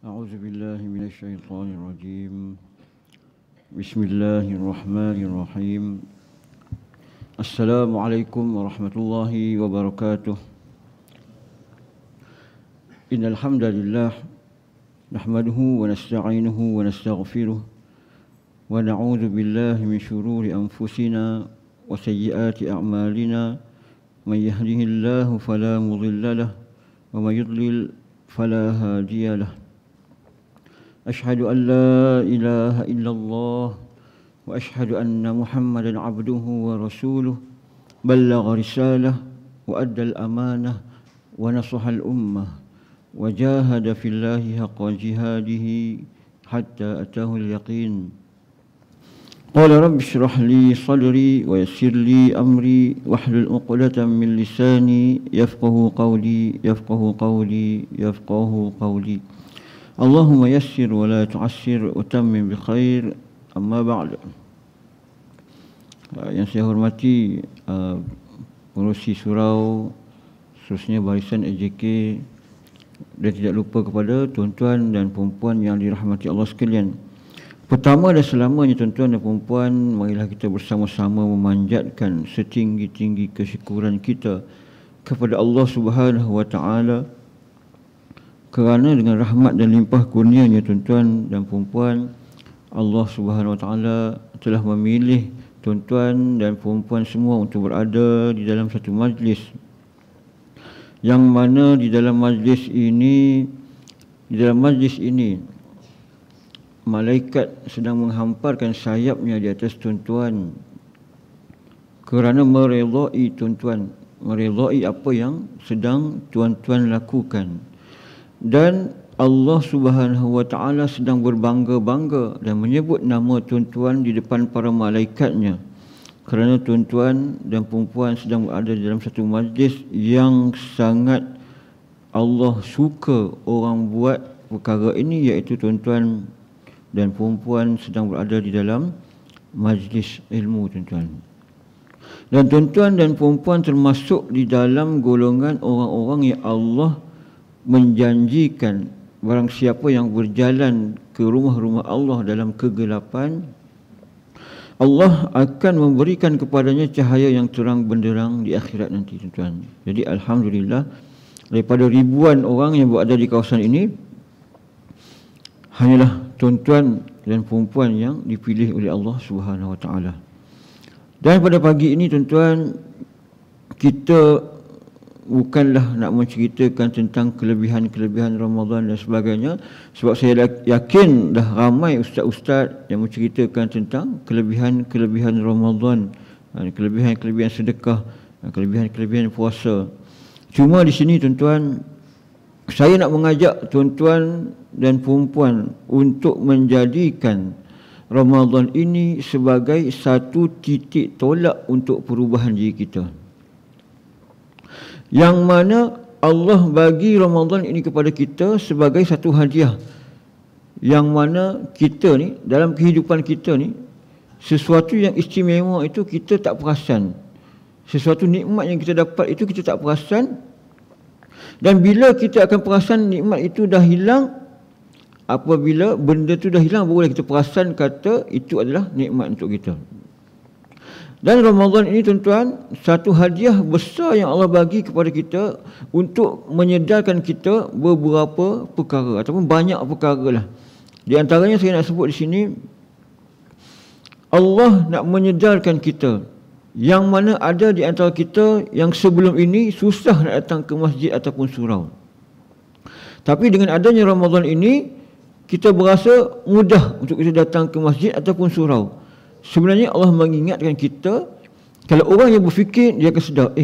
أعوذ بالله من الشيطان الرجيم بسم الله الرحمن الرحيم السلام عليكم ورحمة الله وبركاته إن الحمد لله نحمده ونستعينه ونستغفره ونعوذ بالله من شرور أنفسنا وسيئات أعمالنا من يهده الله فلا مضل له ومن يضلل فلا هادي له أشهد أن لا إله إلا الله وأشهد أن محمدا عبده ورسوله بلغ رسالة وأدى الأمانة ونصح الأمة وجاهد في الله حق جهاده حتى أتاه اليقين قال رب اشرح لي صدري ويسر لي أمري واحلل عقدة من لساني يفقه قولي اللهم يسر ولا تعسر وتمم بخير amma ba'd. Yang saya hormati pengurusi surau, seterusnya barisan AJK, dan tidak lupa kepada tuan-tuan dan puan-puan yang dirahmati Allah sekalian. Pertama dan selamanya tuan-tuan dan puan-puan, marilah kita bersama-sama memanjatkan setinggi-tinggi kesyukuran kita kepada Allah Subhanahu wa taala kerana dengan rahmat dan limpah kurnia-Nya tuan-tuan dan puan-puan, Allah Subhanahu wa taala telah memilih tuan-tuan dan puan-puan semua untuk berada di dalam satu majlis, yang mana di dalam majlis ini malaikat sedang menghamparkan sayapnya di atas tuan-tuan kerana meredai tuan-tuan, meredai apa yang sedang tuan-tuan lakukan. Dan Allah Subhanahu wa taala sedang berbangga-bangga dan menyebut nama tuan-tuan di depan para malaikatnya kerana tuan-tuan dan puan-puan sedang berada dalam satu majlis yang sangat Allah suka orang buat perkara ini, iaitu tuan-tuan dan puan-puan sedang berada di dalam majlis ilmu tuan-tuan. Dan tuan-tuan dan puan-puan termasuk di dalam golongan orang-orang yang Allah menjanjikan barang siapa yang berjalan ke rumah-rumah Allah dalam kegelapan, Allah akan memberikan kepadanya cahaya yang terang benderang di akhirat nanti tuan-tuan. Jadi alhamdulillah, daripada ribuan orang yang berada di kawasan ini, hanyalah tuan-tuan dan puan-puan yang dipilih oleh Allah Subhanahu wa taala. Dan pada pagi ini tuan-tuan, kita bukanlah nak menceritakan tentang kelebihan-kelebihan Ramadan dan sebagainya, sebab saya yakin dah ramai ustaz-ustaz yang menceritakan tentang kelebihan-kelebihan Ramadan, kelebihan-kelebihan sedekah, kelebihan-kelebihan puasa. Cuma di sini tuan-tuan, saya nak mengajak tuan-tuan dan puan-puan untuk menjadikan Ramadan ini sebagai satu titik tolak untuk perubahan diri kita, yang mana Allah bagi Ramadan ini kepada kita sebagai satu hadiah, yang mana kita ni dalam kehidupan kita ni, sesuatu yang istimewa itu kita tak perasan, sesuatu nikmat yang kita dapat itu kita tak perasan, dan bila kita akan perasan nikmat itu dah hilang, apabila benda tu dah hilang barulah kita perasan kata itu adalah nikmat untuk kita. Dan Ramadan ini tuan-tuan, satu hadiah besar yang Allah bagi kepada kita untuk menyedarkan kita beberapa perkara ataupun banyak perkara lah. Di antaranya saya nak sebut di sini, Allah nak menyedarkan kita, yang mana ada di antara kita yang sebelum ini susah nak datang ke masjid ataupun surau. Tapi dengan adanya Ramadan ini, kita berasa mudah untuk kita datang ke masjid ataupun surau. Sebenarnya Allah mengingatkan kita, kalau orang yang berfikir, dia akan sedar,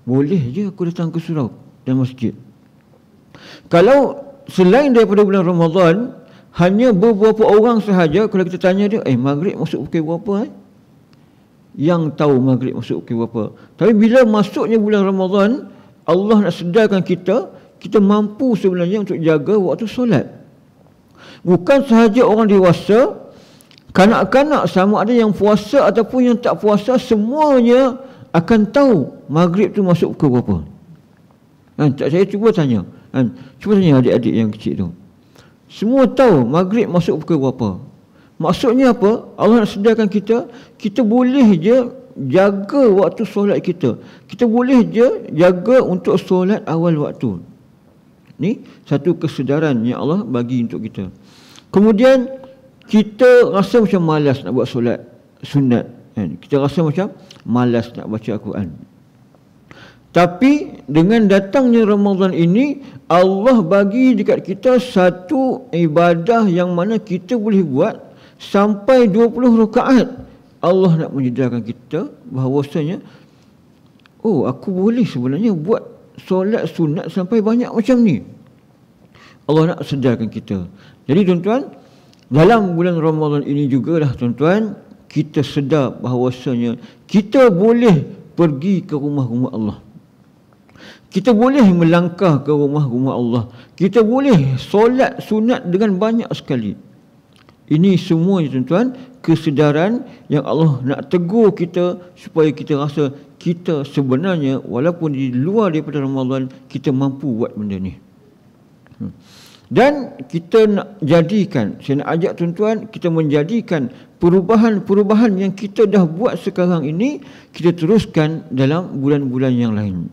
boleh je aku datang ke surau dan masjid. Kalau selain daripada bulan Ramadan, hanya beberapa orang sahaja, kalau kita tanya dia, maghrib masuk pukul berapa? Yang tahu maghrib masuk pukul berapa. Tapi bila masuknya bulan Ramadan, Allah nak sedarkan kita, kita mampu sebenarnya untuk jaga waktu solat. Bukan sahaja orang dewasa, kanak-kanak sama ada yang puasa ataupun yang tak puasa, semuanya akan tahu maghrib tu masuk pukul berapa. Saya cuba tanya, cuba tanya adik-adik yang kecil tu. Semua tahu maghrib masuk pukul berapa. Maksudnya apa? Allah nak sediakan kita boleh je jaga waktu solat kita. Kita boleh je jaga untuk solat awal waktu. Ni satu kesedaran yang Allah bagi untuk kita. Kemudian kita rasa macam malas nak buat solat sunat. Kita rasa macam malas nak baca Al-Quran. Tapi dengan datangnya Ramadan ini, Allah bagi dekat kita satu ibadah yang mana kita boleh buat sampai 20 rakaat. Allah nak menyediakan kita bahawasanya, oh, aku boleh sebenarnya buat solat sunat sampai banyak macam ni. Allah nak sediakan kita. Jadi tuan-tuan, dalam bulan Ramadan ini jugalah tuan-tuan, kita sedar bahawasanya kita boleh pergi ke rumah-rumah Allah. Kita boleh melangkah ke rumah-rumah Allah. Kita boleh solat sunat dengan banyak sekali. Ini semuanya tuan-tuan, kesedaran yang Allah nak tegur kita supaya kita rasa kita sebenarnya walaupun di luar daripada Ramadan, kita mampu buat benda ni. Dan kita nak jadikan, saya nak ajak tuan-tuan, kita menjadikan perubahan-perubahan yang kita dah buat sekarang ini, kita teruskan dalam bulan-bulan yang lain.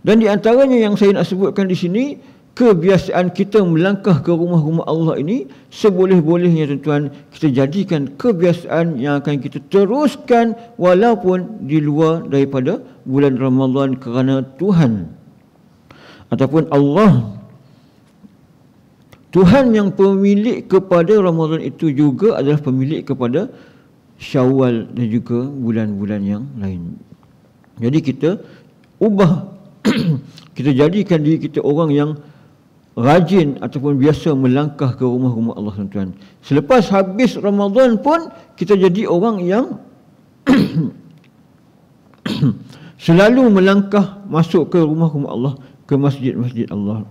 Dan di antaranya yang saya nak sebutkan di sini, kebiasaan kita melangkah ke rumah-rumah Allah ini, seboleh-bolehnya tuan-tuan, kita jadikan kebiasaan yang akan kita teruskan walaupun di luar daripada bulan Ramadan, kerana Tuhan ataupun Allah, Tuhan yang pemilik kepada Ramadan itu juga adalah pemilik kepada Syawal dan juga bulan-bulan yang lain. Jadi kita ubah kita jadikan diri kita orang yang rajin ataupun biasa melangkah ke rumah-rumah Allah tuan-tuan. Selepas habis Ramadan pun kita jadi orang yang selalu melangkah masuk ke rumah-rumah Allah, ke masjid-masjid Allah.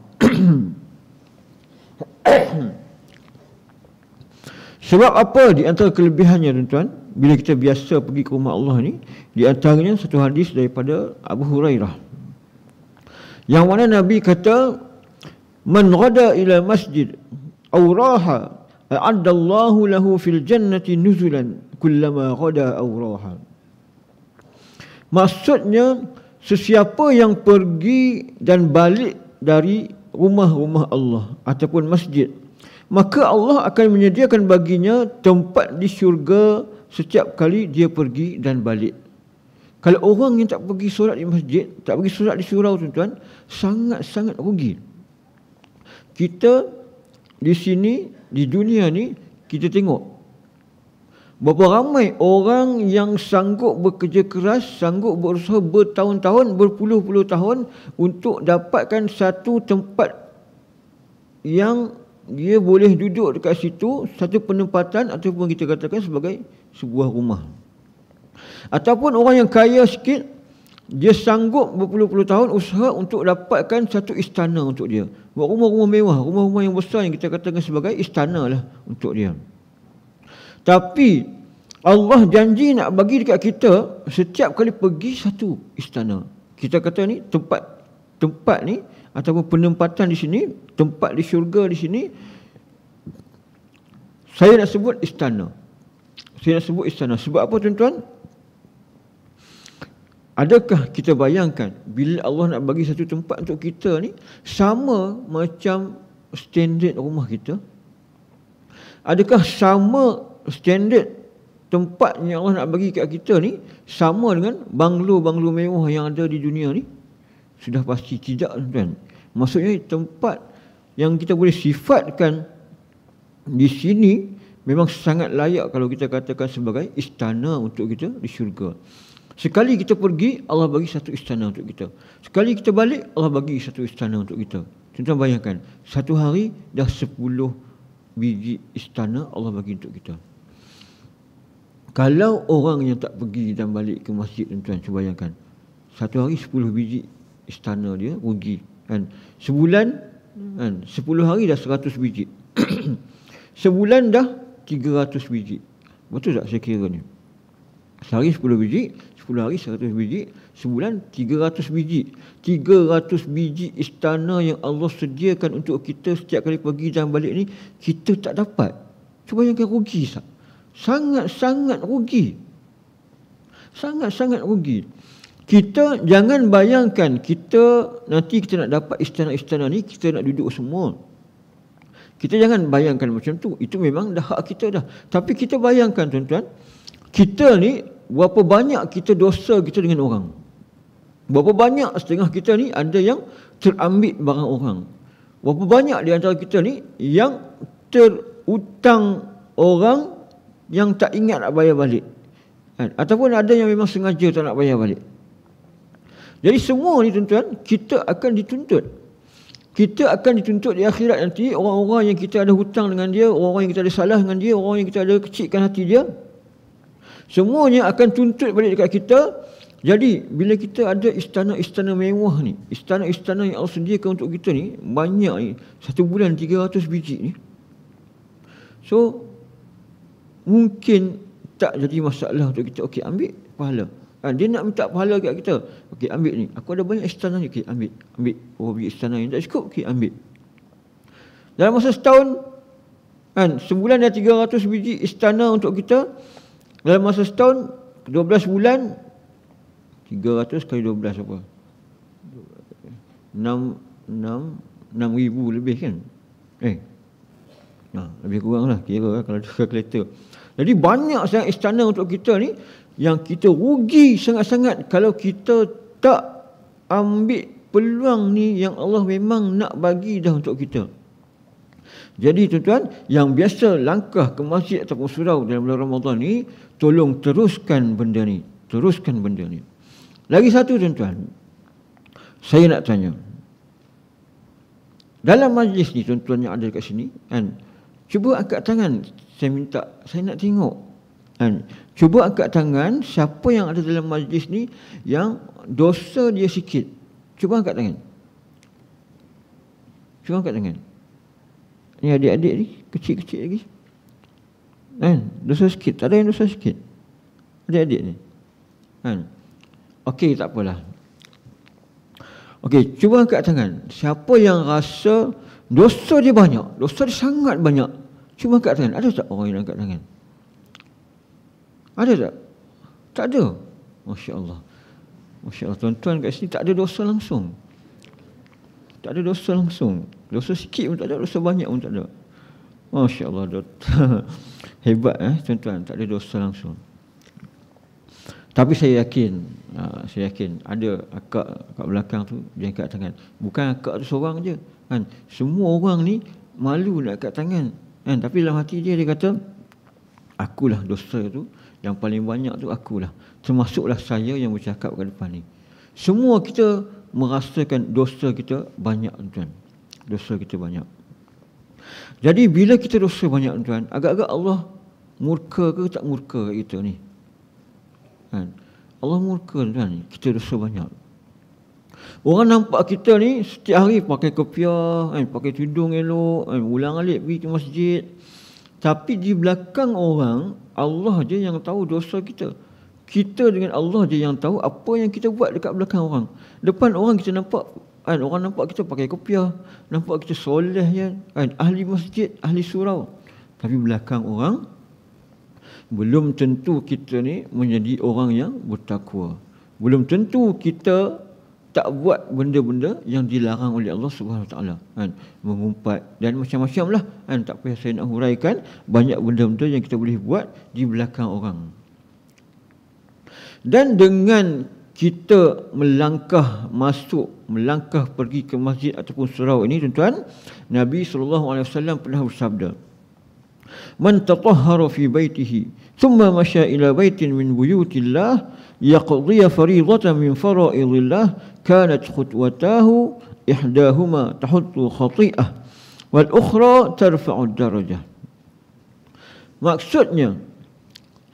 Sebab apa di antara kelebihannya tuan-tuan bila kita biasa pergi ke rumah Allah ni? Di antaranya satu hadis daripada Abu Hurairah, yang mana Nabi kata, man ghada ila masjid aw raha a'addallahu lahu fil jannati nuzulan kullama ghada aw raha. Maksudnya, sesiapa yang pergi dan balik dari rumah-rumah Allah ataupun masjid, maka Allah akan menyediakan baginya tempat di syurga setiap kali dia pergi dan balik. Kalau orang yang tak pergi solat di masjid, tak pergi solat di surau tuan-tuan, sangat-sangat rugi. Kita di sini, di dunia ni, kita tengok berapa ramai orang yang sanggup bekerja keras, sanggup berusaha bertahun-tahun, berpuluh-puluh tahun untuk dapatkan satu tempat yang dia boleh duduk dekat situ, satu penempatan ataupun kita katakan sebagai sebuah rumah. Ataupun orang yang kaya sikit, dia sanggup berpuluh-puluh tahun usaha untuk dapatkan satu istana untuk dia. Buat rumah-rumah mewah, rumah-rumah yang besar yang kita katakan sebagai istana lah untuk dia. Tapi Allah janji nak bagi dekat kita setiap kali pergi satu istana. Kita kata ni tempat ni ataupun penempatan di sini, tempat di syurga di sini, saya nak sebut istana. Saya nak sebut istana. Sebab apa tuan-tuan? Adakah kita bayangkan bila Allah nak bagi satu tempat untuk kita ni sama macam standard rumah kita? Adakah sama standard tempat yang Allah nak bagi kat kita ni sama dengan banglo-banglo mewah yang ada di dunia ni? Sudah pasti tidak, tuan-tuan. Maksudnya tempat yang kita boleh sifatkan di sini memang sangat layak kalau kita katakan sebagai istana untuk kita di syurga. Sekali kita pergi, Allah bagi satu istana untuk kita. Sekali kita balik, Allah bagi satu istana untuk kita. Tuan-tuan bayangkan, satu hari dah 10 biji istana Allah bagi untuk kita. Kalau orang yang tak pergi dan balik ke masjid, tuan-tuan, cuba bayangkan, satu hari 10 biji istana dia rugi. Kan? Sebulan, kan? 10 hari dah 100 biji. Sebulan dah 300 biji. Betul tak saya kira ni? Sehari 10 biji, 10 10 hari 100 biji, sebulan 300 biji. 300 biji istana yang Allah sediakan untuk kita setiap kali pergi dan balik ni, kita tak dapat. Cuba bayangkan rugi tak? Sangat-sangat rugi. Sangat-sangat rugi. Kita jangan bayangkan nanti kita nak dapat istana-istana ni, kita nak duduk semua. Kita jangan bayangkan macam tu. Itu memang dah hak kita dah. Tapi kita bayangkan tuan-tuan, kita ni berapa banyak kita dosa kita dengan orang. Berapa banyak setengah kita ni ada yang terambil barang orang. Berapa banyak di antara kita ni yang terutang orang yang tak ingat nak bayar balik. Ataupun ada yang memang sengaja tak nak bayar balik. Jadi semua ni tuan-tuan, kita akan dituntut. Kita akan dituntut di akhirat nanti. Orang-orang yang kita ada hutang dengan dia, orang-orang yang kita ada salah dengan dia, orang yang kita ada kecilkan hati dia, semuanya akan tuntut balik dekat kita. Jadi bila kita ada istana-istana mewah ni, istana-istana yang Allah sediakan untuk kita ni, banyak ni, satu bulan 300 biji ni, so mungkin tak jadi masalah untuk kita. Okey, ambil pahala. Dia nak minta pahala kat kita. Okey, ambil ni. Aku ada banyak istana ni. Okey, ambil. Oh, biji istana yang tak cukup. Okey, ambil. Dalam masa setahun, sebulan dah 300 biji istana untuk kita. Dalam masa setahun, 12 bulan, 300 kali 12 apa? 6,000 lebih kan? Lebih kurang lah kira kalau kalkulator. Jadi banyak sangat istana untuk kita ni yang kita rugi sangat-sangat kalau kita tak ambil peluang ni yang Allah memang nak bagi dah untuk kita. Jadi tuan-tuan, yang biasa langkah ke masjid ataupun surau dalam bulan Ramadan ni, tolong teruskan benda ni. Teruskan benda ni. Lagi satu tuan-tuan, saya nak tanya. Dalam majlis ni tuan-tuan yang ada kat sini, cuba angkat tangan. Saya minta, saya nak tengok. Cuba angkat tangan siapa yang ada dalam majlis ni yang dosa dia sikit. Cuba angkat tangan. Cuba angkat tangan. Ni adik-adik ni, kecil-kecil lagi. Dosa sikit. Tak ada yang dosa sikit. Adik-adik ni. Okey, tak apalah. Okey, cuba angkat tangan. Siapa yang rasa dosa dia banyak, dosa dia sangat banyak, cuba angkat tangan. Ada tak orang yang angkat tangan? Ada tak? Tak ada. Masya Allah. Masya Allah, tuan-tuan kat sini tak ada dosa langsung. Tak ada dosa langsung. Dosa sikit pun tak ada, dosa banyak pun tak ada. Masya Allah. Hebat tuan-tuan, tak ada dosa langsung. Tapi saya yakin ada akak kat belakang tu dia angkat tangan. Bukan akak tu seorang je. Semua orang ni malu nak angkat tangan. Tapi dalam hati dia kata, akulah dosa tu, yang paling banyak tu akulah. Termasuklah saya yang bercakap kat depan ni. Semua kita merasakan dosa kita banyak tuan. Dosa kita banyak. Jadi bila kita dosa banyak tuan, agak-agak Allah murka ke tak murka kat kita ni? Allah murka tuan, kita dosa banyak. Orang nampak kita ni setiap hari pakai kopiah, pakai tudung elok, ulang-alik pergi ke masjid. Tapi di belakang orang, Allah je yang tahu dosa kita. Kita dengan Allah je yang tahu apa yang kita buat dekat belakang orang. Depan orang kita nampak, orang nampak kita pakai kopiah, nampak kita soleh je, ahli masjid, ahli surau. Tapi belakang orang, belum tentu kita ni menjadi orang yang bertakwa. Belum tentu kita tak buat benda-benda yang dilarang oleh Allah Subhanahu Wa Taala, mengumpat dan macam-macam lah. Tak payah saya nak huraikan, banyak benda-benda yang kita boleh buat di belakang orang. Dan dengan kita melangkah pergi ke masjid ataupun surau ini tuan-tuan, Nabi SAW pernah bersabda, man tatahhara fi baitihi thumma masya ila baitin min buyutillah yaqdiya fariidatan min fara'idillah kanat khutwatahu ihdahuma tahuttu khati'ah wal ukhra tarfa'u darajah. Maksudnya,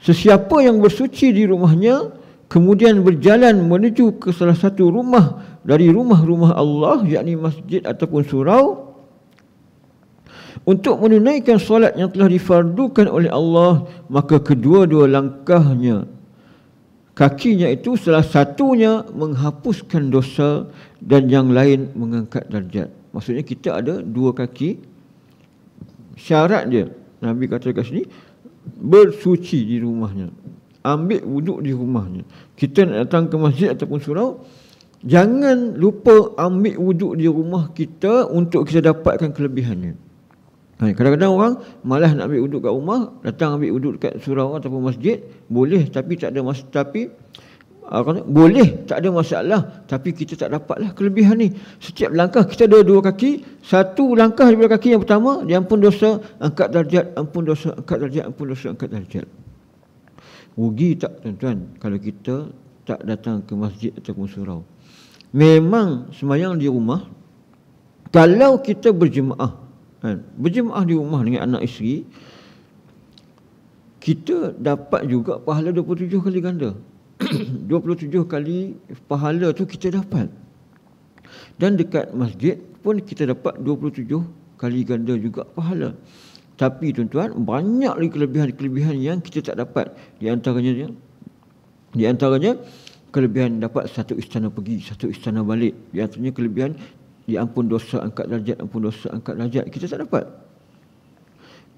sesiapa yang bersuci di rumahnya kemudian berjalan menuju ke salah satu rumah dari rumah-rumah Allah, yakni masjid ataupun surau, untuk menunaikan solat yang telah difardukan oleh Allah, maka kedua-dua langkahnya Kakinya itu salah satunya menghapuskan dosa dan yang lain mengangkat darjat. Maksudnya kita ada dua kaki. Syarat dia, Nabi kata kat sini, bersuci di rumahnya, ambil wuduk di rumahnya. Kita nak datang ke masjid ataupun surau, jangan lupa ambil wuduk di rumah kita untuk kita dapatkan kelebihannya. Kadang-kadang orang malas nak ambil wuduk kat rumah, datang ambil wuduk dekat surau ataupun masjid, boleh tapi tak ada boleh, tak ada masalah, tapi kita tak dapatlah kelebihan ni. Setiap langkah kita ada dua kaki, satu langkah daripada kaki yang pertama, diampun dosa, angkat darjat, ampun dosa, angkat darjat, ampun dosa, angkat darjat. Rugi tak tuan-tuan kalau kita tak datang ke masjid ataupun surau? Memang sembahyang di rumah, kalau kita berjemaah, berjemaah di rumah dengan anak isteri, kita dapat juga pahala 27 kali ganda. 27 kali pahala tu kita dapat. Dan dekat masjid pun kita dapat 27 kali ganda juga pahala. Tapi tuan-tuan, banyak lagi kelebihan-kelebihan yang kita tak dapat. Di antaranya kelebihan dapat satu istana pergi, satu istana balik. Di antaranya kelebihan diampun dosa, angkat darjat, ampun dosa, angkat darjat. Kita tak dapat.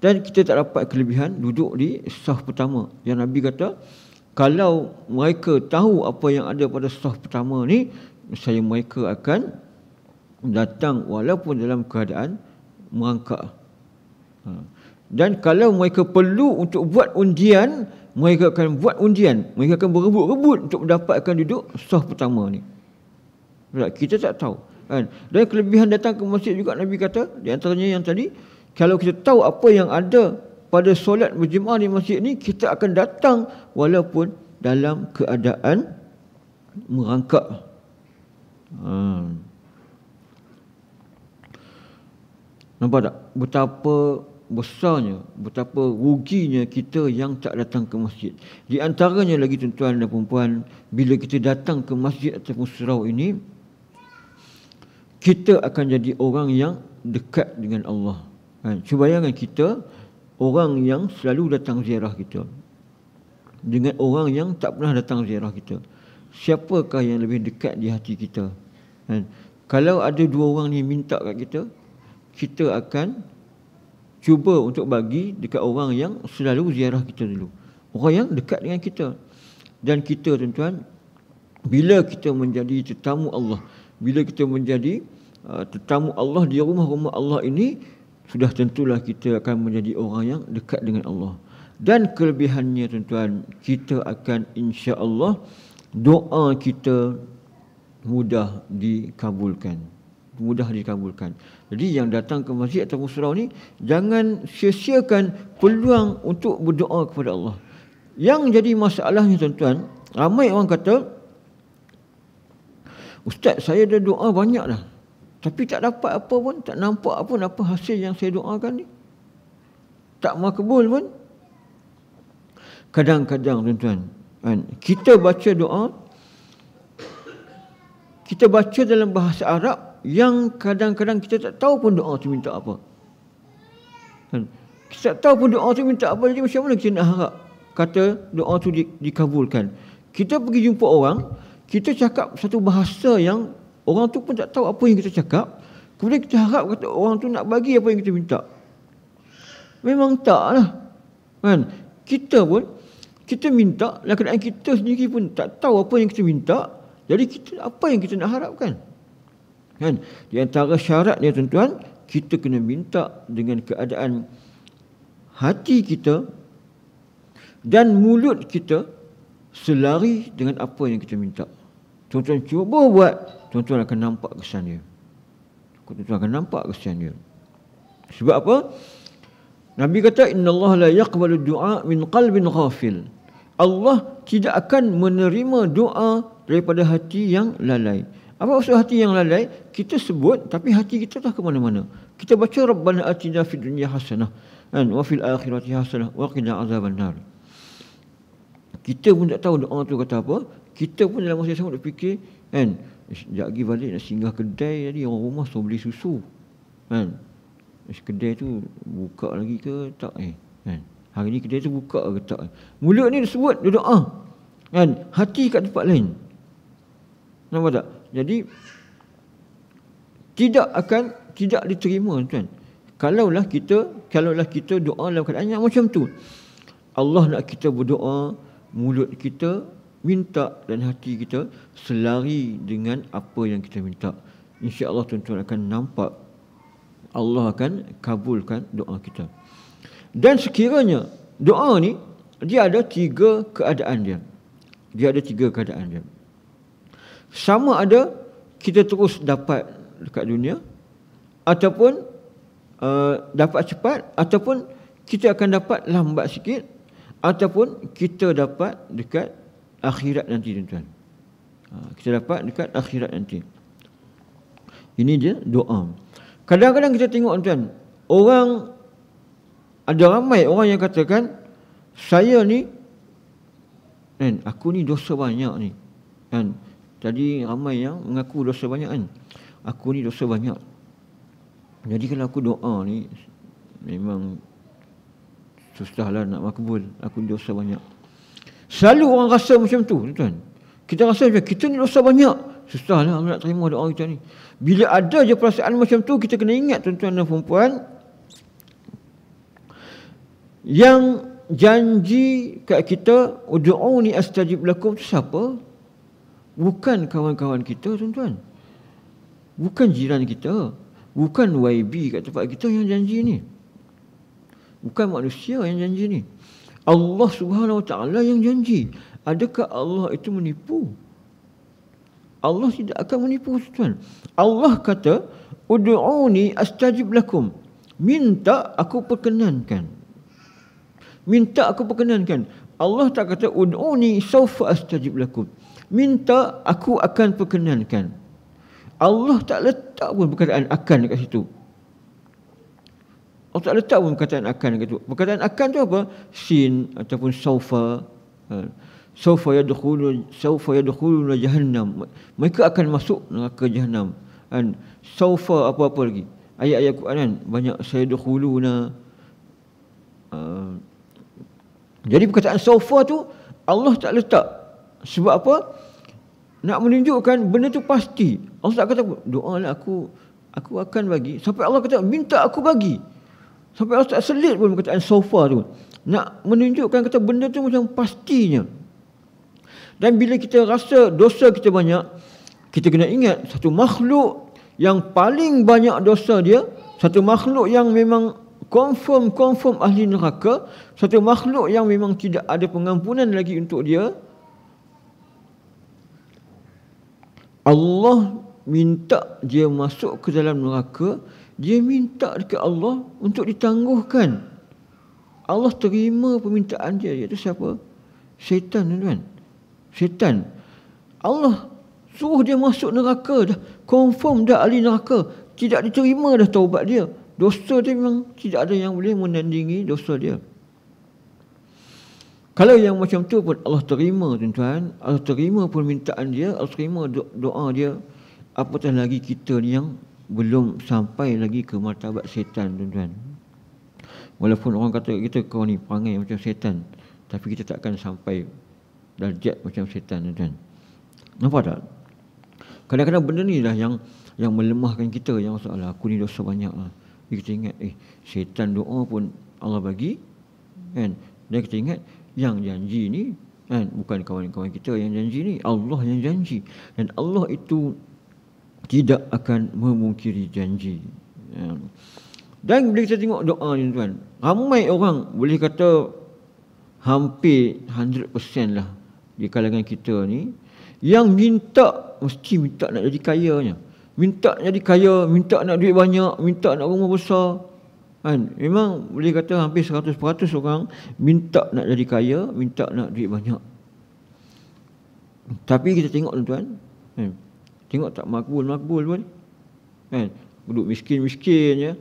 Dan kita tak dapat kelebihan duduk di saf pertama. Yang Nabi kata, kalau mereka tahu apa yang ada pada saf pertama ni, saya mereka akan datang walaupun dalam keadaan merangkak. Dan kalau mereka perlu untuk buat undian, mereka akan buat undian. Mereka akan berebut-rebut untuk mendapatkan duduk saf pertama ni. Kita tak tahu. Dan kelebihan datang ke masjid juga Nabi kata, di antaranya yang tadi, kalau kita tahu apa yang ada pada solat berjemaah di masjid ni, kita akan datang walaupun dalam keadaan merangkak. Nampak tak betapa besarnya, betapa ruginya kita yang tak datang ke masjid. Di antaranya lagi tuan-tuan dan puan-puan, bila kita datang ke masjid ataupun surau ini, kita akan jadi orang yang dekat dengan Allah. Cuba bayangkan kita orang yang selalu datang ziarah kita dengan orang yang tak pernah datang ziarah kita. Siapakah yang lebih dekat di hati kita? Kalau ada dua orang ni minta kat kita, kita akan cuba untuk bagi dekat orang yang selalu ziarah kita dulu, orang yang dekat dengan kita. Dan kita tuan-tuan, bila kita menjadi tetamu Allah, bila kita menjadi tetamu Allah di rumah-rumah Allah ini, sudah tentulah kita akan menjadi orang yang dekat dengan Allah. Dan kelebihannya tuan-tuan, kita akan insya-Allah doa kita mudah dikabulkan. Mudah dikabulkan. Jadi yang datang ke masjid atau surau ni, jangan sia-siakan peluang untuk berdoa kepada Allah. Yang jadi masalahnya tuan-tuan, ramai orang kata, Ustaz, saya dah doa banyak dah, tapi tak dapat apa pun, tak nampak apa hasil yang saya doakan ni. Tak makbul pun. Kadang-kadang tuan-tuan, kita baca doa, kita baca dalam bahasa Arab yang kadang-kadang kita tak tahu pun doa tu minta apa. Kita tak tahu pun doa tu minta apa. Jadi macam mana kita nak harap kata doa tu dikabulkan? Kita pergi jumpa orang, kita cakap satu bahasa yang orang tu pun tak tahu apa yang kita cakap, kemudian kita harap kata orang tu nak bagi apa yang kita minta. Memang taklah. Kita pun, kita minta, dalam keadaan kita sendiri pun tak tahu apa yang kita minta. Jadi apa yang kita nak harapkan? Di antara syaratnya tuan-tuan, kita kena minta dengan keadaan hati kita dan mulut kita selari dengan apa yang kita minta. Tuan-tuan cuba buat, tuan-tuan akan nampak kesannya. Tuan-tuan akan nampak kesannya. Sebab apa? Nabi kata, innallaha la yaqbalu du'a min qalbin ghafil. Allah tidak akan menerima doa daripada hati yang lalai. Apa maksud hati yang lalai? Kita sebut tapi hati kita tak ke mana-mana. Kita baca Rabbana atina fid dunya hasanah wa fil akhirati hasanah wa qina azabannar. Kita pun tak tahu doa tu kata apa. Kita pun dalam masa yang sama duk fikir, sekejap lagi balik nak singgah kedai tadi, orang rumah suruh beli susu. Kedai tu buka lagi ke tak? Hari ni kedai tu buka ke tak? Mulut ni disebut dia doa. Kan? Hati kat tempat lain. Nampak tak? Jadi tidak diterima tuan. Kalaulah kita doa dalam keadaan yang macam tu. Allah nak kita berdoa, mulut kita minta dan hati kita selari dengan apa yang kita minta. Insya-Allah tuan-tuan akan nampak Allah akan kabulkan doa kita. Dan sekiranya doa ni dia ada 3 keadaan dia. Dia ada 3 keadaan dia. Sama ada kita terus dapat dekat dunia, ataupun dapat cepat, ataupun kita akan dapat lambat sikit, ataupun kita dapat dekat akhirat nanti tuan-tuan. Kita dapat dekat akhirat nanti. Ini dia doa. Kadang-kadang kita tengok tuan, ada ramai orang yang katakan, saya ni kan, aku ni dosa banyak ni kan. Tadi ramai yang mengaku dosa banyak kan. Aku ni dosa banyak. Jadi kalau aku doa ni memang susahlah nak makbul. Aku ni dosa banyak. Selalu orang rasa macam tu tuan. Kita rasa macam kita ni dosa banyak. Susahlah nak terima doa kita ni. Bila ada je perasaan macam tu, kita kena ingat tuan-tuan dan puan-puan, yang janji kat kita ud'uni astajib lakum tu siapa? Bukan kawan-kawan kita tuan-tuan. Bukan jiran kita. Bukan YB kat tempat kita yang janji ni. Bukan manusia yang janji ni. Allah Subhanahu Wa Taala yang janji. Adakah Allah itu menipu? Allah tidak akan menipu tuan. Allah kata, ud'uni astajib lakum. Minta aku perkenankan. Minta aku perkenankan. Allah tak kata ud'uni sawfa astajib lakum. Minta aku akan perkenankan. Allah tak letak pun perkataan akan dekat situ. Allah tak letak pun perkataan akan dekat situ. Perkataan akan tu apa? Sin ataupun sawfa. Sawfa yadkhuluna jahannam. Mereka akan masuk neraka jahannam. Dan sawfa apa-apa lagi. Ayat-ayat Quran kan banyak sayadkhuluna. Jadi perkataan sawfa tu Allah tak letak. Sebab apa? Nak menunjukkan benda tu pasti. Allah tak kata doalah aku akan bagi. Sampai Allah kata minta aku bagi. Sampai Allah tak selit pun perkataan sawfa tu. Nak menunjukkan kata benda tu macam pastinya. Dan bila kita rasa dosa kita banyak, kita kena ingat satu makhluk yang paling banyak dosa dia, satu makhluk yang memang confirm ahli neraka, satu makhluk yang memang tidak ada pengampunan lagi untuk dia. Allah minta dia masuk ke dalam neraka, dia minta dekat Allah untuk ditangguhkan. Allah terima permintaan dia, iaitu siapa? Syaitan tuan-tuan. Syaitan. Allah suruh dia masuk neraka dah. Confirm dah ahli neraka. Tidak diterima dah taubat dia. Dosa dia memang tidak ada yang boleh menandingi dosa dia. Kalau yang macam tu pun Allah terima tuan-tuan. Allah terima permintaan dia. Allah terima doa dia. Apatah lagi kita ni yang belum sampai lagi ke martabat syaitan tuan-tuan. Walaupun orang kata kita kau ni perangai macam syaitan, tapi kita takkan sampai darjat macam syaitan tuan-tuan. Nampak tak? Kadang-kadang benda ni lah yang melemahkan kita. Yang masalah aku ni dosa banyak lah. Kita ingat syaitan doa pun Allah bagi kan. Dan kita ingat yang janji ni kan, bukan kawan-kawan kita yang janji ni, Allah yang janji. Dan Allah itu tidak akan memungkiri janji. Dan bila kita tengok doa ni tuan, ramai orang boleh kata hampir 100% lah di kalangan kita ni yang minta, mesti minta nak jadi kayanya. Minta jadi kaya, minta nak duit banyak, minta nak rumah besar. Kan? Memang boleh kata hampir 100% orang minta nak jadi kaya, minta nak duit banyak. Tapi kita tengok tuan-tuan, kan? Tengok tak makbul pun. Kan? Duduk miskin-miskin je.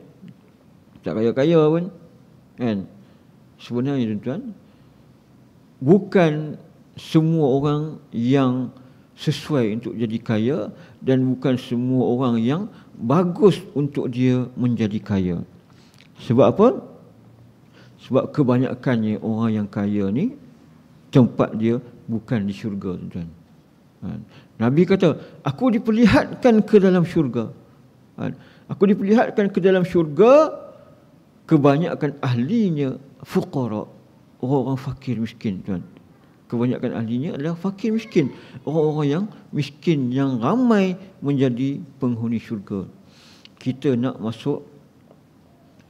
Tak kaya-kaya pun. Kan? Sebenarnya tuan-tuan, bukan semua orang yang sesuai untuk jadi kaya, dan bukan semua orang yang bagus untuk dia menjadi kaya. Sebab apa? Sebab kebanyakannya orang yang kaya ni tempat dia bukan di syurga, tuan-tuan. Nabi kata, aku diperlihatkan ke dalam syurga. Aku diperlihatkan ke dalam syurga, kebanyakan ahlinya fuqara, orang-orang fakir miskin, tuan. Kebanyakan ahlinya adalah fakir miskin, orang-orang yang miskin yang ramai menjadi penghuni syurga. Kita nak masuk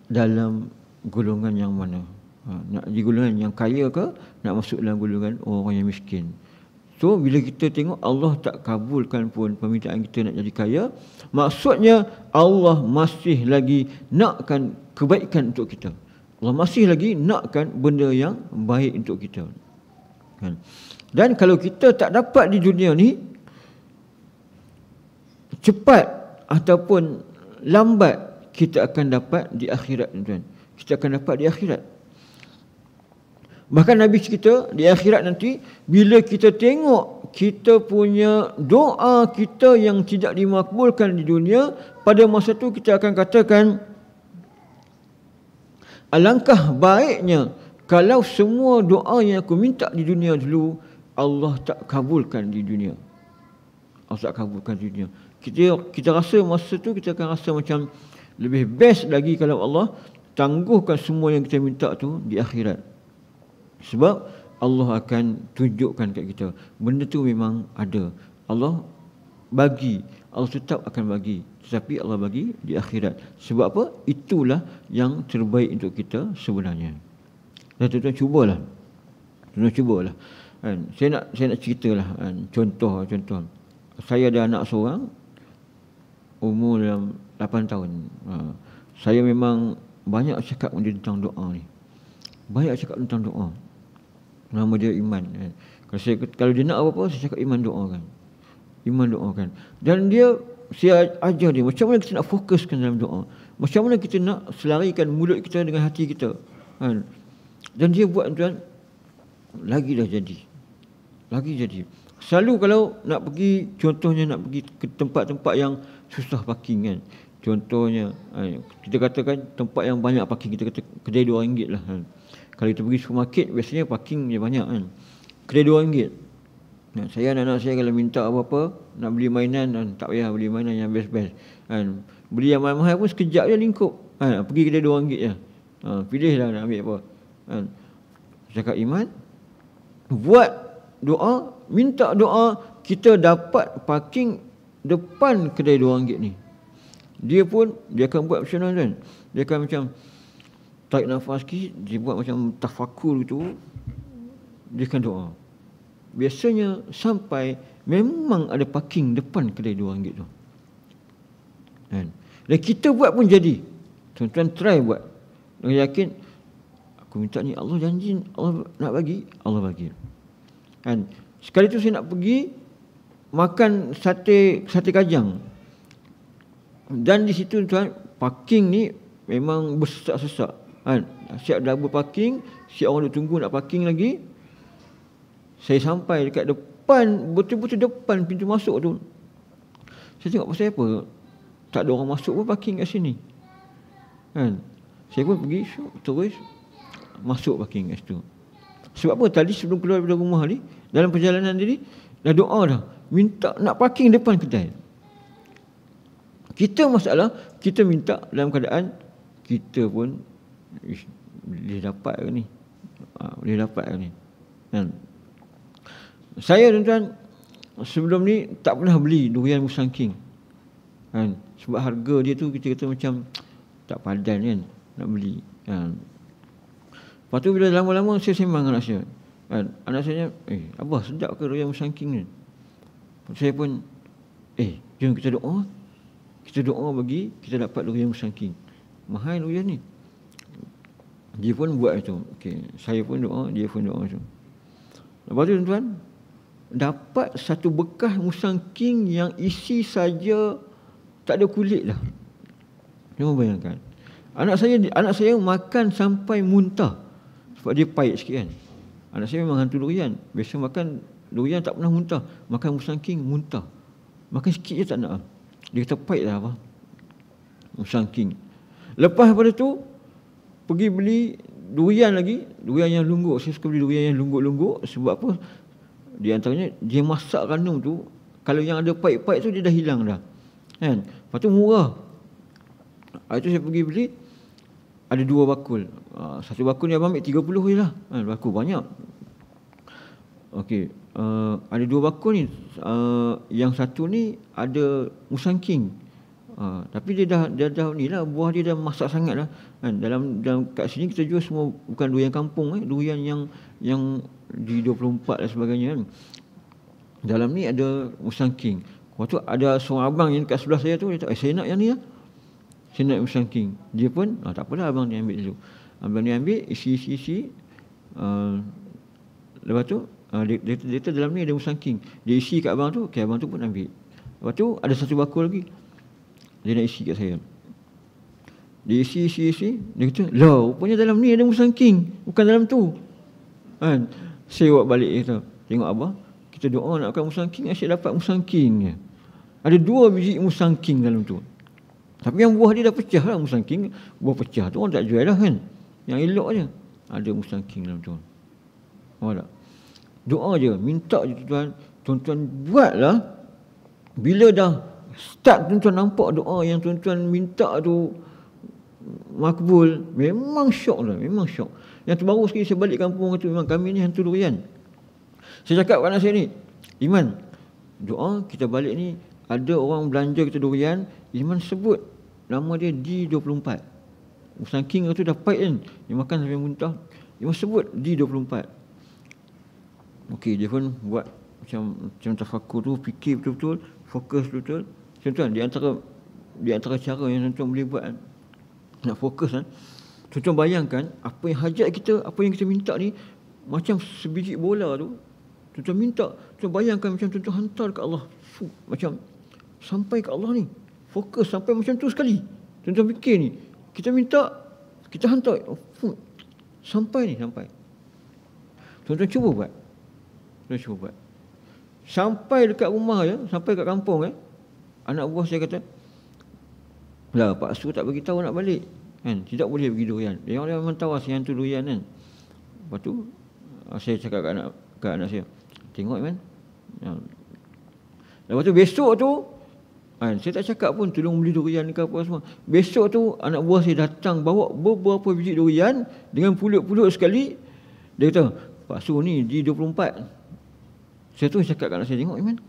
dalam golongan yang mana? Nak di golongan yang kaya ke, nak masuk dalam golongan orang yang miskin? So bila kita tengok Allah tak kabulkan pun permintaan kita nak jadi kaya, maksudnya Allah masih lagi nakkan kebaikan untuk kita. Allah masih lagi nakkan benda yang baik untuk kita. Dan kalau kita tak dapat di dunia ni, cepat ataupun lambat kita akan dapat di akhirat, tuan. Kita akan dapat di akhirat. Bahkan Nabi cerita di akhirat nanti, bila kita tengok kita punya doa kita yang tidak dimakbulkan di dunia, pada masa tu kita akan katakan, alangkah baiknya kalau semua doa yang aku minta di dunia dulu Allah tak kabulkan di dunia. Allah tak kabulkan di dunia. Kita rasa masa tu kita akan rasa macam lebih best lagi kalau Allah tangguhkan semua yang kita minta tu di akhirat. Sebab Allah akan tunjukkan kat kita, benda tu memang ada. Allah bagi, Allah tetap akan bagi, tetapi Allah bagi di akhirat. Sebab apa? Itulah yang terbaik untuk kita sebenarnya. Dan tuan-tuan cubalah. Tuan-tuan cubalah. Saya nak ceritalah contoh. Saya ada anak seorang, umur dalam 8 tahun. Saya memang banyak cakap tentang doa ni. Banyak cakap tentang doa. Nama dia Iman. Kalau dia nak apa-apa, saya cakap Iman doakan. Iman doakan. Dan saya ajar dia macam mana kita nak fokuskan dalam doa. Macam mana kita nak selarikan mulut kita dengan hati kita. Dan dia buat, tuan, lagi dah jadi. Lagi jadi. Selalu kalau nak pergi, contohnya nak pergi ke tempat-tempat yang susah parking kan. Contohnya, kita katakan tempat yang banyak parking, kita kata kedai RM2 lah. Kalau kita pergi supermarket, biasanya parking dia banyak kan. Kedai RM2. Saya anak-anak saya kalau minta apa-apa, nak beli mainan, tak payah beli mainan yang best-best. Beli yang mahal-mahal pun sekejap je lingkup. Pergi kedai RM2 je. Pilihlah nak ambil apa. Cakap Iman, buat doa, minta doa, kita dapat parking depan kedai RM2 ni. Dia akan buat macam mana, kan? Dia akan macam tarik nafas sikit, dia buat macam tafakur gitu, dia akan doa. Biasanya sampai memang ada parking depan kedai RM2 tu. Dan kita buat pun jadi. Tuan-tuan try buat. Dengan yakin, aku minta ni, Allah janji Allah nak bagi, Allah bagi. Sekali tu saya nak pergi makan sate kajang. Dan di situ, tuan, parking ni memang bersesak-sesak. Siap double parking, siap orang duk tunggu nak parking lagi. Saya sampai dekat depan, betul-betul depan pintu masuk tu. Saya tengok pasal apa tak ada orang masuk pun parking kat sini. Saya pun pergi terus masuk parking kat situ. Sebab apa? Tadi sebelum keluar dari rumah ni, dalam perjalanan tadi, dah doa dah, minta nak parking depan kedai. Kita masalah, kita minta dalam keadaan kita pun boleh dapat ke ni? Boleh dapat ke ni? Saya, tuan-tuan, sebelum ni tak pernah beli durian Musang King. Sebab harga dia tu kita kata macam tak padan kan nak beli. Lepas tu bila lama-lama saya sembang anak saya. Anak saya, abah sedap ke durian Musang King ni? Saya pun, jom kita doa. Kita doa bagi kita dapat durian Musang King. Mahal durian ni. Dia pun buat itu. Saya pun doa, dia pun doa tu. Lepas tu, tuan-tuan, dapat satu bekas Musang King yang isi saja tak ada kulit lah. Jangan bayangkan. Anak saya makan sampai muntah. Sebab dia pahit sikit kan. Anak saya memang hantu durian. Biasa makan durian tak pernah muntah. Makan Musang King muntah. Makan sikit je tak nak. Dia kata pahit lah apa. Musang King. Lepas pada tu pergi beli durian lagi. Durian yang lungguk. Saya suka beli durian yang lungguk-lungguk. Sebab apa? Di antaranya dia masak gandum tu, kalau yang ada pahit-pahit tu dia dah hilang dah. Kan? Lepas tu murah. Itu saya pergi beli, ada 2 bakul. Satu bakul ni abang ambil 30 je lah. Bakul banyak. Okey, ada 2 bakul ni. Yang satu ni ada Musang King. Tapi dia dah ni lah, buah dia dah masak sangat lah. Kan? Dalam kat sini kita jual semua bukan durian kampung, durian yang di 24 dan sebagainya kan. Dalam ni ada Musang King. Waktu ada seorang abang yang dekat sebelah saya tu, dia kata, saya nak yang ni lah. Saya nak Musang King. Dia pun, tak apalah abang ni ambil dulu. Abang ni ambil, isi. Lepas tu, dia kata dalam ni ada Musang King. Dia isi kat abang tu, abang tu pun ambil. Lepas tu, ada satu bakul lagi. Dia nak isi kat saya. Dia isi. Dia kata, lah, rupanya dalam ni ada Musang King. Bukan dalam tu. Kan? Saya buat balik, dia kata, tengok abang, kita doa nak makan Musang King, asyik dapat Musang King. Ada 2 biji Musang King dalam tu. Tapi yang buah dia dah pecah lah, Musang King. Buah pecah tu orang tak jual lah kan. Yang elok je. Ada Musang King dalam tu. Nampak tak? Doa je, minta je tuan. Tuan-tuan buatlah. Bila dah start tuan-tuan nampak doa yang tuan-tuan minta tu makbul, memang syok lah, memang syok. Yang terbaru sekali saya balik kampung tu, memang kami ni hantu durian. Saya cakap kat anak saya ni, Iman, doa kita balik ni, ada orang belanja kita durian, Iman sebut nama dia D24. Musang King tu dah pahit kan, dia makan sampai muntah. Iman sebut D24. Okey, dia pun buat macam tafakur tu, fikir betul-betul, fokus betul-betul. Tuan-tuan, di antara cara yang tuan-tuan boleh buat nak fokus kan, tuan-tuan bayangkan apa yang hajat kita, apa yang kita minta ni macam sebiji bola tu. Tuan-tuan minta, tuan bayangkan macam tuan-tuan hantar ke Allah. Macam sampai ke Allah ni. Fokus sampai macam tu sekali. Tuan-tuan fikir ni, kita minta, kita hantar. Sampai ni, sampai. Tuan-tuan cuba buat. Tuan-tuan cuba buat. Sampai dekat rumah je, sampai kat kampung anak buah saya kata, lah Pak Su tak bagi tahu nak balik. Kan? Tidak boleh pergi durian. Dia orang memang tahu si hantu durian kan. Lepas tu, saya cakap kat anak saya, tengok kan. Lepas tu besok tu, saya tak cakap pun tolong beli durian ke apa semua. Besok tu anak buah saya datang bawa beberapa biji durian dengan pulut-pulut sekali. Dia kata, Pak Su ni D24. Saya tu cakap kat anak saya, tengok Iman,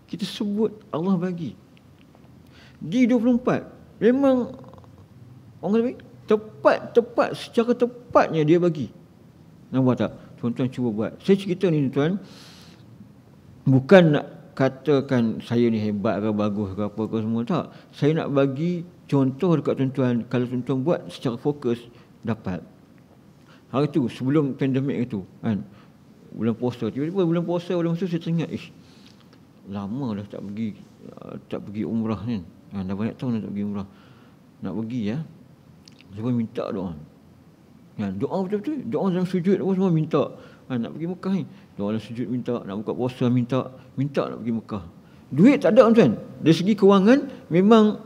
kita sebut Allah bagi D24. Memang orang kata tepat secara tepatnya dia bagi. Nampak tak? Tuan-tuan cuba buat. Saya cerita ni tuan, bukan nak katakan saya ni hebat ke bagus ke apa ke semua, tak. Saya nak bagi contoh dekat tuan-tuan, kalau tuan-tuan buat secara fokus dapat. Hari tu sebelum pandemik itu kan, bulan puasa, tiba-tiba bulan puasa saya teringat, lama dah tak pergi umrah ni. Dah banyak tahun dah tak pergi umrah. Nak pergi saya pun minta doa. Doa betul-betul, doa dalam sujud apa semua minta. Nak pergi Mekah ni, doa dalam sujud minta, nak buka puasa minta nak pergi Mekah. Duit tak ada tuan. Dari segi kewangan memang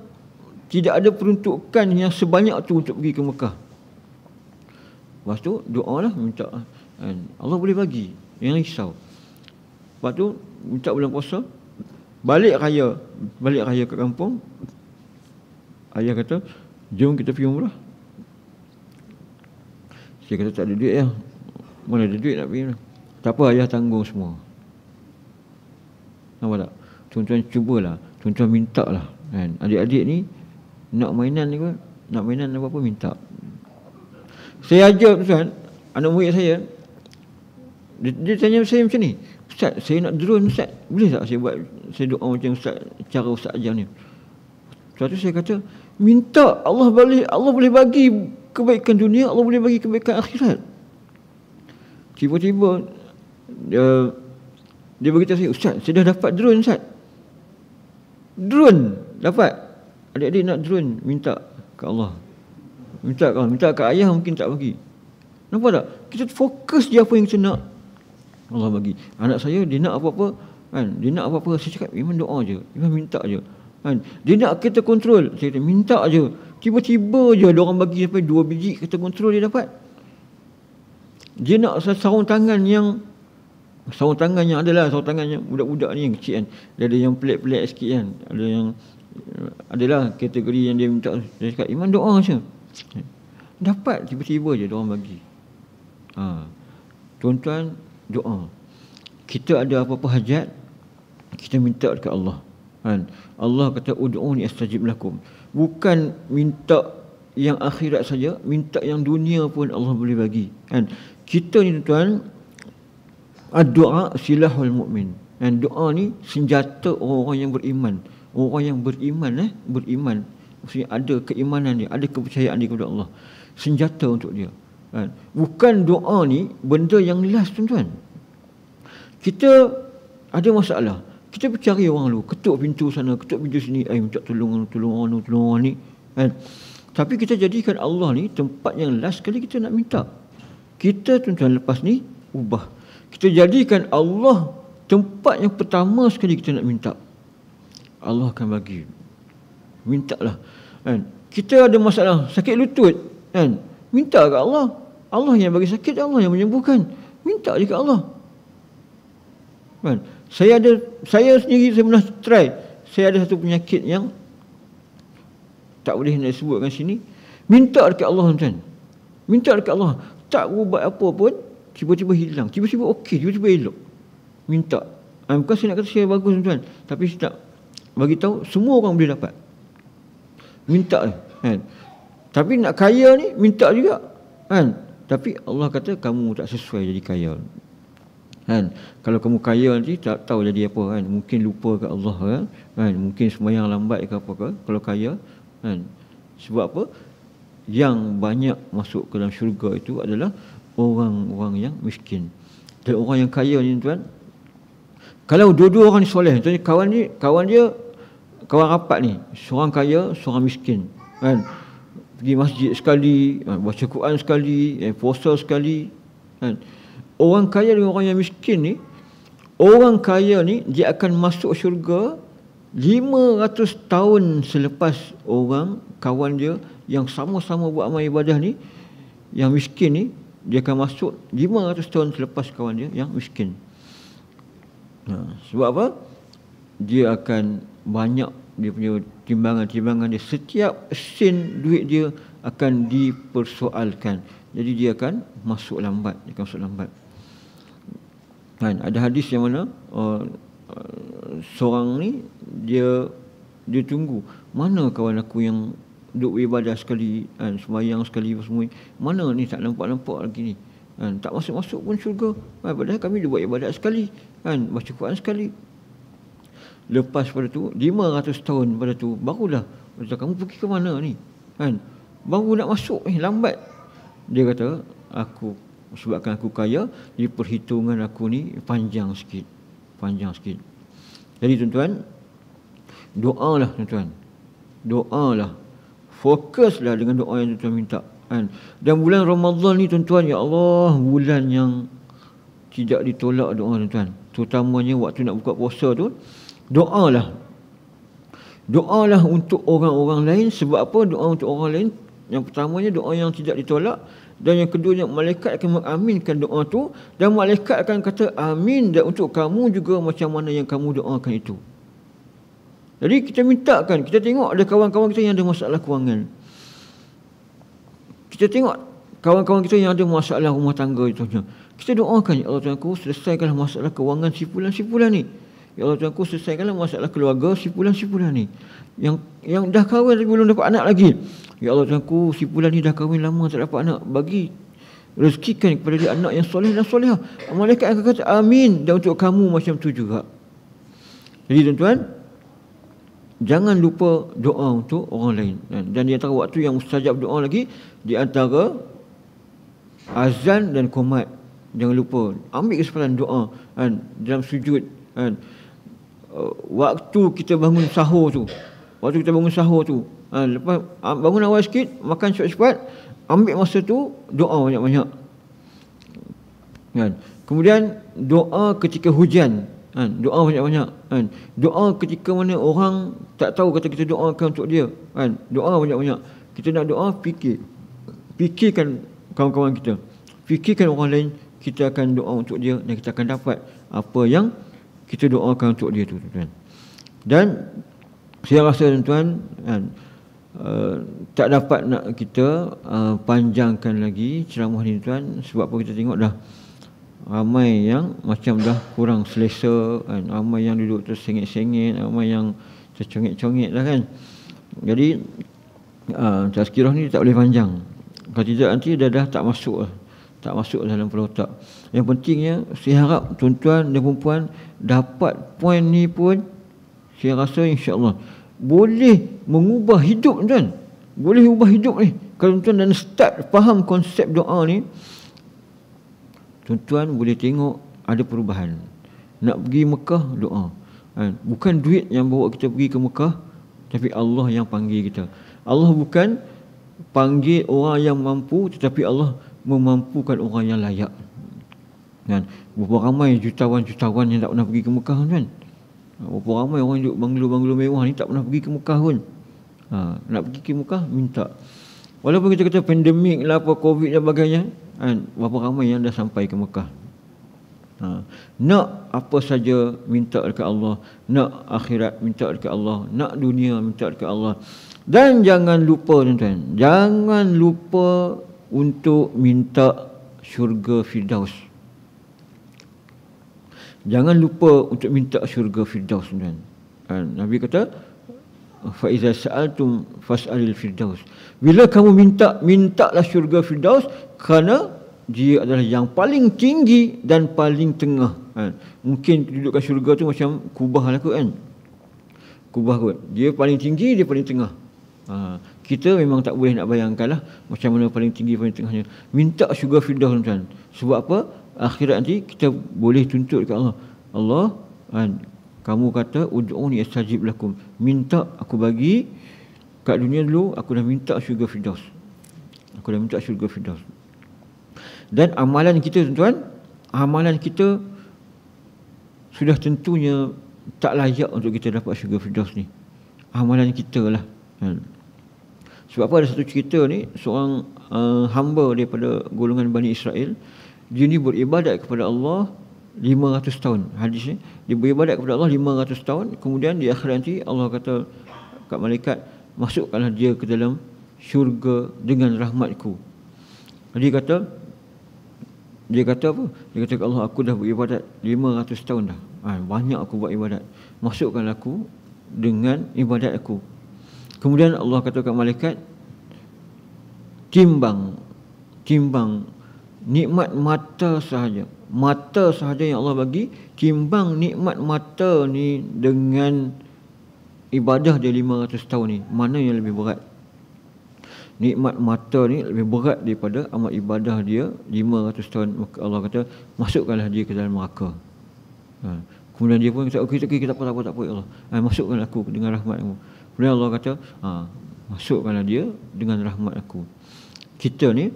tidak ada peruntukan yang sebanyak tu untuk pergi ke Mekah. Lepas tu doa lah, minta. Allah boleh bagi, jangan risau. Lepas tu minta bulan puasa, balik raya ke kampung. Ayah kata, jom kita pergi umrah. Saya kata tak ada duit ya. Mana ada duit nak pergi. Tak apa, ayah tanggung semua. Nampak tak? Tuan-tuan cubalah, tuan-tuan minta lah kan. Adik-adik ni nak mainan ni pun, nak mainan apa-apa minta. Saya ajar tuan, anak murid saya, dia tanya saya macam ni, Ustaz, saya nak drone Ustaz, boleh tak saya buat, saya doa macam Ustaz, cara Ustaz ajar ni. Lepas tu saya kata, minta, Allah boleh bagi kebaikan dunia, Allah boleh bagi kebaikan akhirat. Tiba-tiba dia beritahu saya, Ustaz, saya dah dapat drone Ustaz. Drone dapat. Adik-adik nak drone, minta ke Allah. Minta ke ayah mungkin tak bagi. Nampak tak? Kita fokus je apa yang kita nak, Allah bagi. Anak saya dia nak apa-apa kan, dia nak apa-apa, saya cakap memang doa je, memang minta je kan. Dia nak kita kontrol, saya kata minta je. Tiba-tiba je ada orang bagi sampai 2 biji, kita kontrol dia dapat. Dia nak sarung tangan yang Sarung tangan yang adalah sarung tangan yang budak-budak ni yang kecil kan. Dia ada yang pelik-pelik sikit kan. Ada yang adalah kategori yang dia minta. Dia cakap, Iman doa je. Dapat tiba-tiba je dia orang bagi. Tuan-tuan, doa. Kita ada apa-apa hajat, kita minta dekat Allah. Kan? Allah kata, ud'uni astajib lakum. Bukan minta yang akhirat saja, minta yang dunia pun Allah boleh bagi. Kan? Kita ni tuan, doa silahul mukmin. Dan doa ni senjata orang-orang yang beriman. Orang yang beriman, beriman. Maksudnya ada keimanan dia, ada kepercayaan dia kepada Allah. Senjata untuk dia. Kan? Bukan doa ni benda yang last tuan-tuan. Kita ada masalah, kita bercari orang lu, ketuk pintu sana, ketuk pintu sini, minta tolong orang ni. Kan? Tapi kita jadikan Allah ni tempat yang last kali kita nak minta. Kita tuan-tuan lepas ni ubah. Kita jadikan Allah tempat yang pertama sekali kita nak minta. Allah akan bagi. Mintalah. Kan? Kita ada masalah sakit lutut, kan? Minta ke Allah. Allah yang bagi sakit, Allah yang menyembuhkan. Minta je ke Allah. Kan? Saya sendiri saya pernah try. Saya ada satu penyakit yang tak boleh nak sebutkan sini. Minta dekat Allah tuan. Minta dekat Allah. Tak ubat apa pun, tiba-tiba hilang. Tiba-tiba okey, tiba-tiba elok. Minta. Bukan saya nak kata saya bagus tuan, tapi saya nak bagi tahu semua orang boleh dapat. Minta kan. Tapi nak kaya ni minta juga. Kan? Tapi Allah kata kamu tak sesuai jadi kaya. Kan? Kalau kamu kaya nanti tak tahu jadi apa kan. Mungkin lupa ke Allah kan. Mungkin sembahyang lambat ke apa ke kalau kaya kan. Sebab apa? Yang banyak masuk ke dalam syurga itu adalah orang-orang yang miskin. Dan orang yang kaya ni tuan, kalau dua-dua orang ni soleh, contohnya kawan rapat ni, seorang kaya, seorang miskin kan. Pergi masjid sekali, baca Quran sekali, puasa sekali kan. Orang kaya dengan orang yang miskin ni, orang kaya ni dia akan masuk syurga 500 tahun selepas orang kawan dia yang sama-sama buat amal ibadah ni, yang miskin ni, dia akan masuk 500 tahun selepas kawan dia yang miskin. Sebab apa? Dia akan banyak dia punya timbangan dia. Setiap sen duit dia akan dipersoalkan. Jadi dia akan masuk lambat. Kan? Ada hadis yang mana seorang ni dia tunggu, mana kawan aku yang duk ibadah sekali, kan, sembahyang sekali semua, mana ni tak nampak lagi ni, kan, tak masuk pun syurga, kan, padahal kami dia buat ibadat sekali, kan, baca Quran sekali. Lepas pada tu 500 tahun pada tu barulah kata, kamu pergi ke mana ni, kan, baru nak masuk lambat. Dia kata, sebabkan aku kaya, jadi perhitungan aku ni panjang sikit. Jadi tuan-tuan, doalah tuan-tuan, fokuslah dengan doa yang tuan-tuan minta, kan. Dan bulan Ramadan ni tuan-tuan, ya Allah, bulan yang tidak ditolak doa tuan-tuan. Terutamanya waktu nak buka puasa tu, doalah untuk orang-orang lain. Sebab apa doa untuk orang lain? Yang pertamanya doa yang tidak ditolak, dan yang keduanya malaikat akan mengaminkan doa tu, dan malaikat akan kata amin dan untuk kamu juga macam mana yang kamu doakan itu. Jadi kita mintakan, kita tengok ada kawan-kawan kita yang ada masalah kewangan. Kita tengok kawan-kawan kita yang ada masalah rumah tangga contohnya. Kita doakan, ya Allah Tuhanku, selesaikanlah masalah kewangan si fulan ni. Ya Allah Tuhanku, selesaikanlah masalah keluarga si fulan ni. Yang dah kahwin tapi belum dapat anak lagi. Ya Allah Tuhanku, si fulan ni dah kahwin lama tak dapat anak. Bagi rezekikan kepada dia anak yang soleh dan solehah. Malaikat akan kata amin dan untuk kamu macam tu juga. Jadi tuan-tuan, jangan lupa doa untuk orang lain. Dan di antara waktu yang mustajab doa lagi, di antara azan dan qomat. Jangan lupa ambil kesempatan doa, kan, dalam sujud, kan. Waktu kita bangun sahur tu, lepas bangun awal sikit, makan cepat-cepat, ambil masa tu doa banyak-banyak, kan. Kemudian doa ketika hujan, kan, doa banyak-banyak, kan. Doa ketika mana orang tak tahu, kata kita doakan untuk dia, kan. Doa banyak-banyak. Kita nak doa, fikirkan kawan-kawan kita, fikirkan orang lain, kita akan doa untuk dia dan kita akan dapat apa yang kita doakan untuk dia tu, tuan-tuan. Dan saya rasa tuan-tuan tak dapat nak kita panjangkan lagi ceramah ni tuan, sebab apa kita tengok dah ramai yang macam dah kurang selesa kan, ramai yang duduk tersengit-sengit, ramai yang tercongit-congit lah kan. Jadi tazkirah ni tak boleh panjang, kalau tidak nanti dah tak masuk lah, tak masuk dalam kepala otak. Yang pentingnya saya harap tuan-tuan dan puan dapat poin ni pun, saya rasa insya-Allah boleh mengubah hidup tuan. Boleh ubah hidup ni. Kalau tuan-tuan dan start faham konsep doa ni, tuan-tuan boleh tengok ada perubahan. Nak pergi Mekah, doa. Bukan duit yang bawa kita pergi ke Mekah, tapi Allah yang panggil kita. Allah bukan panggil orang yang mampu, tetapi Allah memampukan orang yang layak. Kan? Berapa ramai jutawan-jutawan yang tak pernah pergi ke Mekah kan? Berapa ramai orang duduk banglo-banglo mewah ni tak pernah pergi ke Mekah pun. Nak pergi ke Mekah, minta. Walaupun kita kata pandemik lah, apa Covid dan sebagainya, kan? Berapa ramai yang dah sampai ke Mekah. Nak apa saja minta dekat Allah, nak akhirat minta dekat Allah, nak dunia minta dekat Allah. Dan jangan lupa tuan-tuan, jangan lupa untuk minta syurga Firdaus. Jangan lupa untuk minta syurga Firdaus tuan-tuan. Nabi kata fa iza sa'altum fas'alil firdaus. Bila kamu mintalah syurga Firdaus, kerana dia adalah yang paling tinggi dan paling tengah. Mungkin kedudukan syurga tu macam kubah lah kot kan. Kubah kot. Dia paling tinggi, dia paling tengah. Kita memang tak boleh nak bayangkan lah macam mana paling tinggi, paling tengahnya. Minta syurga Firdaus tuan-tuan. Sebab apa? Akhirat nanti kita boleh tuntut dekat Allah. Allah, kamu kata ud'uni astajib lakum. Minta aku bagi. Kat dunia dulu aku dah minta syurga Firdaus. Aku dah minta syurga Firdaus. Dan amalan kita tuan-tuan, amalan kita sudah tentunya tak layak untuk kita dapat syurga Firdaus ni. Amalan kita lah. Sebab apa, ada satu cerita ni, seorang hamba daripada golongan Bani Israel, dia ni beribadat kepada Allah 500 tahun. Hadis ni, dia beribadat kepada Allah 500 tahun. Kemudian di akhirat nanti Allah kata kat malaikat, masukkanlah dia ke dalam syurga dengan rahmatku. Dia kata apa? Dia kata, Allah, aku dah beribadat 500 tahun dah. Banyak aku buat ibadat. Masukkanlah aku dengan ibadat aku. Kemudian Allah kata kat malaikat, timbang nikmat mata sahaja. Mata sahaja yang Allah bagi, timbang nikmat mata ni dengan ibadah dia 500 tahun ni, mana yang lebih berat? Nikmat mata ni lebih berat daripada amal ibadah dia 500 tahun. Maka Allah kata, masukkanlah dia ke dalam neraka. Kemudian dia pun kata, okey, kita tak apa ya Allah. Masukkanlah aku dengan rahmat-Mu. Kemudian Allah kata, masukkanlah dia dengan rahmat aku. Kita ni,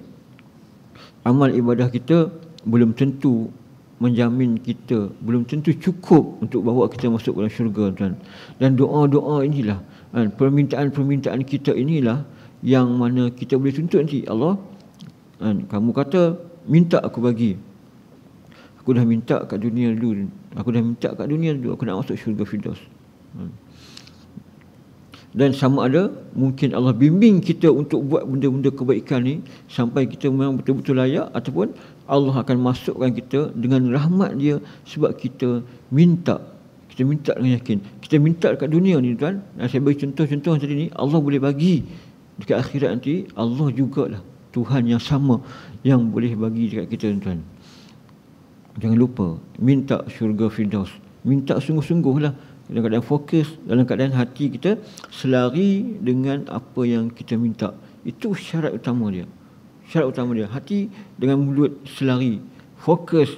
amal ibadah kita belum tentu menjamin kita, belum tentu cukup untuk bawa kita masuk dalam syurga tuan. Dan doa-doa inilah, permintaan-permintaan kita inilah yang mana kita boleh tuntut nanti. Allah, kamu kata minta aku bagi. Aku dah minta kat dunia dulu. Aku nak masuk syurga Firdaus. Dan sama ada mungkin Allah bimbing kita untuk buat benda-benda kebaikan ni sampai kita memang betul-betul layak, ataupun Allah akan masukkan kita dengan rahmat dia sebab kita minta dengan yakin. Kita minta dekat dunia ni tuan, saya bagi contoh-contoh tadi ni, Allah boleh bagi dekat akhirat nanti. Allah jugalah Tuhan yang sama yang boleh bagi dekat kita tuan. Jangan lupa minta syurga Firdaus. Minta sungguh-sungguhlah, dalam keadaan fokus, dalam keadaan hati kita selari dengan apa yang kita minta. Itu syarat utama dia. Hati dengan mulut selari. Fokus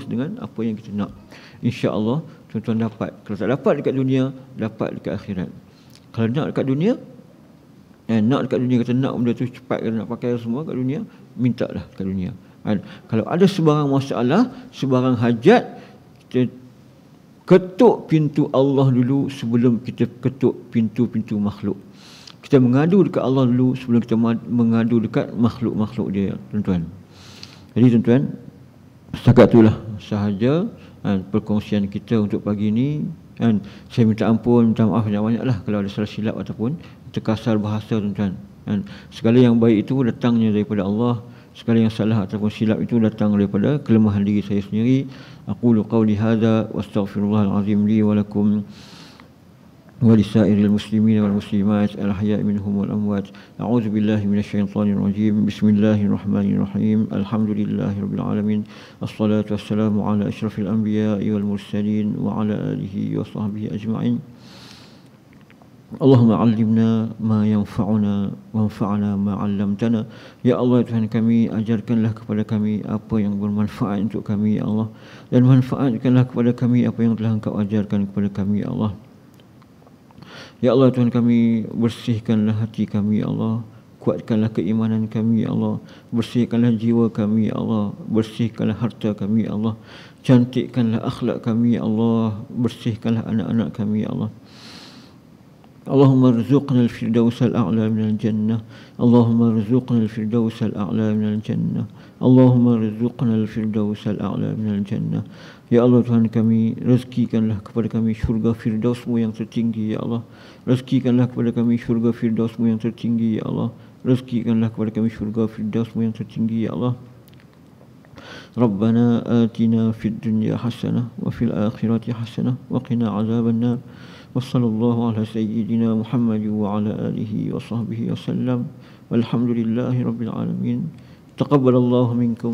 dengan apa yang kita nak. InsyaAllah tuan-tuan dapat. Kalau tak dapat dekat dunia, dapat dekat akhirat. Kalau nak dekat dunia, kata nak benda tu cepat, nak pakai semua kat dunia, minta lah kat dunia. Kalau ada sebarang masalah, sebarang hajat, kita ketuk pintu Allah dulu sebelum kita ketuk pintu-pintu makhluk. Kita mengadu dekat Allah dulu sebelum kita mengadu dekat makhluk-makhluk dia, tuan-tuan. Jadi tuan-tuan, Setakat itulah sahaja perkongsian kita untuk pagi ini. Saya minta ampun, minta maaf banyak-banyaklah kalau ada salah silap ataupun terkasar bahasa, tuan-tuan. Segala yang baik itu datangnya daripada Allah. Segala yang salah ataupun silap itu datang daripada kelemahan diri saya sendiri. Aqulu qawli hadza wa astaghfirullahal azim li wa lakum ولسائر المسلمين والمسلمات الأحياء منهم والأموات. أعوذ بالله من الشيطان الرجيم. بسم الله الرحمن الرحيم. الحمد لله رب العالمين. الصلاة والسلام على أشرف الأنبياء والمرسلين وعلى آله وصحبه أجمعين. اللهم علمنا ما ينفعنا وانفعنا ما علمتنا. Ya Allah, Tuhan kami, ajarkanlah kepada kami apa yang bermanfaat untuk kami, ya Allah, dan manfaatkanlah kepada kami apa yang telah Engkau ajarkan kepada kami, ya Allah. Ya Allah, Tuhan kami, bersihkanlah hati kami, ya Allah. Kuatkanlah keimanan kami, ya Allah. Bersihkanlah jiwa kami, ya Allah. Bersihkanlah harta kami, ya Allah. Cantikkanlah akhlak kami, ya Allah. Bersihkanlah anak-anak kami, ya Allah. اللهم ارزقنا الفردوس الأعلى من الجنة. اللهم ارزقنا الفردوس الأعلى من الجنة. اللهم ارزقنا الفردوس الأعلى من الجنة. Ya Allah, Tuhan kami, rezekikanlah kepada kami syurga Firdaus-Mu yang tertinggi, ya Allah. Rezekikanlah kepada kami syurga Firdaus-Mu yang tertinggi, ya Allah. Rezekikanlah kepada kami syurga Firdaus-Mu yang tertinggi, ya Allah. Rabbana atina fid dunya hasanah wa fil akhirati hasanah wa qina azabannar. وصلى الله على سيدنا محمد وعلى آله وصحبه وسلم والحمد لله رب العالمين. تقبل الله منكم.